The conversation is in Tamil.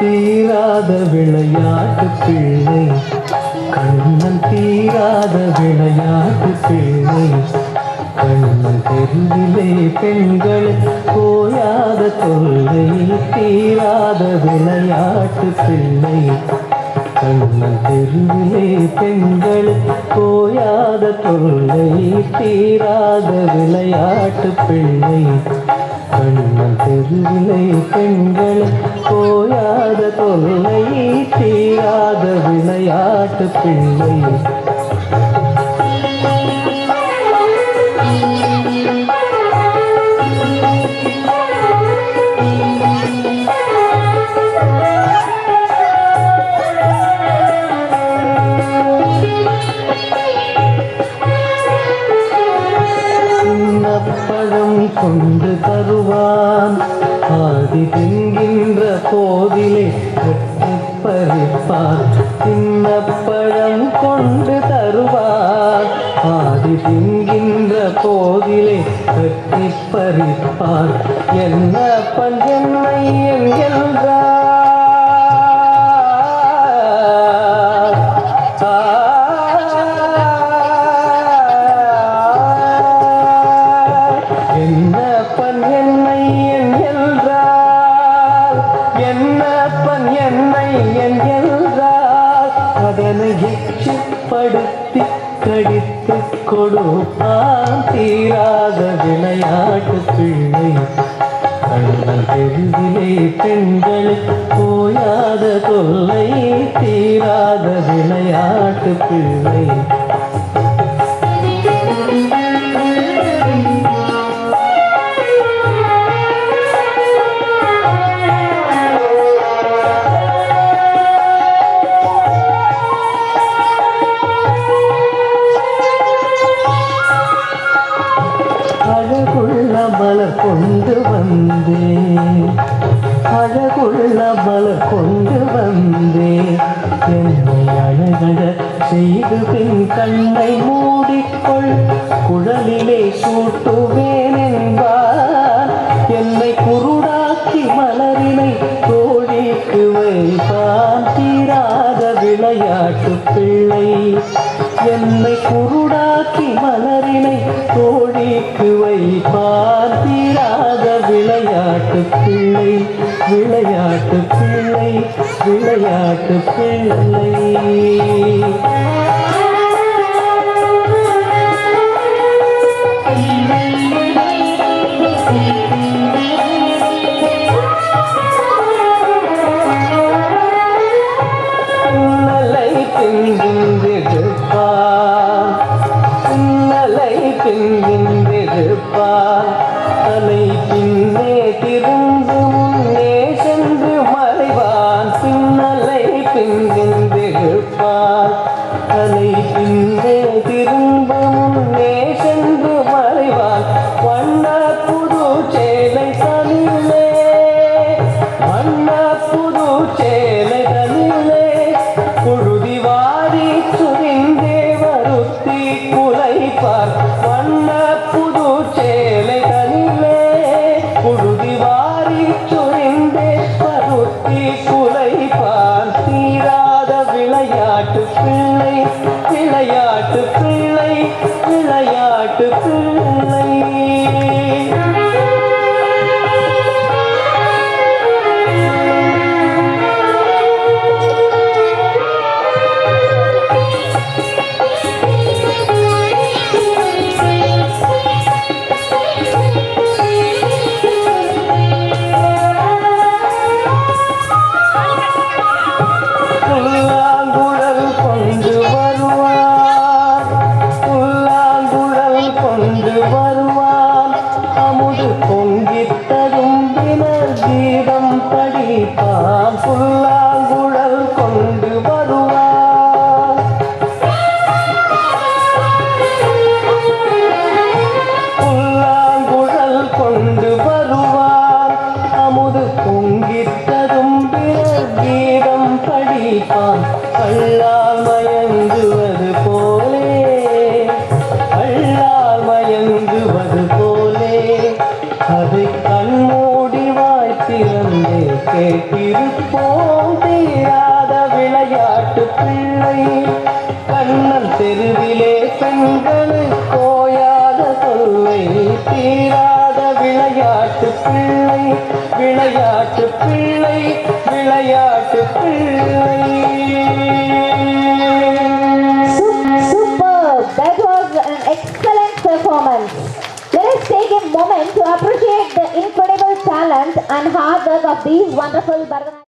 தீராத விளையாட்டு பிள்ளை கண்ணன், தீராத விளையாட்டு பிள்ளை கண்ணன், தெருவிலே பெண்கள் போயாத தொல்லை. தீராத விளையாட்டு பிள்ளை கண்ணன், தெருவிலே பெண்கள் போயாத தொல்லை. தீராத விளையாட்டு பிள்ளை கண்ணன், தெருவிலே பெண்கள் போயாத தொல்லை. தீராத விளையாட்டு பிள்ளை. பழம் கொண்டு தருவான், ஆதி தின்கின்ற போதிலே வெற்றி பறிப்பான். சின்ன பழம் கொண்டு தருவான், ஆதி தின்கின்ற போதிலே வெற்றி பறிப்பான். என்ன பஞ்சனை என்கின்றார், என்னப்பன் என்னை என்கின்றார், என்னப்பன் என்னை என்கின்றார். அதனை எச்சிப்படுத்தி கடித்து கொடுப்பான். தீராத விளையாட்டு பிள்ளை கண்ணன், தெருவிலே பெண்கள் போயாத தொல்லை. தீராத விளையாட்டு பிள்ளை. அழகுள்ள மலர் கொண்டு வந்தேன், அழகுள்ள மலர் கொண்டு வந்தேன். என்னை அழகழ செய்து பின் கண்ணை மூடிக்கொள், குழலிலே சூட்டுவேன் என்பார். என்னை குருடாக்கி மலரினை தோழிக்கு வைப்பான். தீராத விளையாட்டு பிள்ளை என்னை குருடாக்கி மலரினை தோழிக்கு வைப்பான். தீராத விளையாட்டு பிள்ளை, விளையாட்டு பிள்ளை, விளையாட்டு பிள்ளை. உன்னலை தின்கின்றிருப்பான், உன்னலை தின்கின்றிருப்பான். தலை பின்னே திருந்து முன்னே சென்று மறைவான். பின்னலை தின்கின்றிருப்பான், தலை பின்னே திரும்ப முன்னே சென்று மறைவான். வண்ண புது சேலை தனிலே, வண்ண புது சேலை தனிலே புழுதி வாரி சுரிந்தே வருத்தி குலைப்பார். வண்ண புது சேலை தனிலே புழுதி வாரி சுரிந்தே வருத்தி குலைப்பார். தீராத விளையாட்டு பிள்ளை, விளையாட்டு பிள்ளை, விளையாட்டு பிள்ளை. புல்லாங்குழல் கொண்டு வருவான், புல்லாங்குழல் கொண்டு வருவான். அமுது பொங்கித் ததும்பினர் கீதம் படிப்பான். புல்லாங்குழல் கொண்டு வருவான், புல்லாங்குழல் கொண்டு வருவான். அமுது பொங்கித் ததும்பினர் கீதம் படிப்பான். கள்ளால் மயங்குவது போலே, தெருவிலே பெண்களு கோயாத தொல்லை தீராத விளையாட்டு பிள்ளை விளையாட்டு பிள்ளை விளையாட்டு பிள்ளை. Superb! That was an excellent performance. Let us take a moment to appreciate the incredible talent and hard work of these wonderful Bharatanatyam.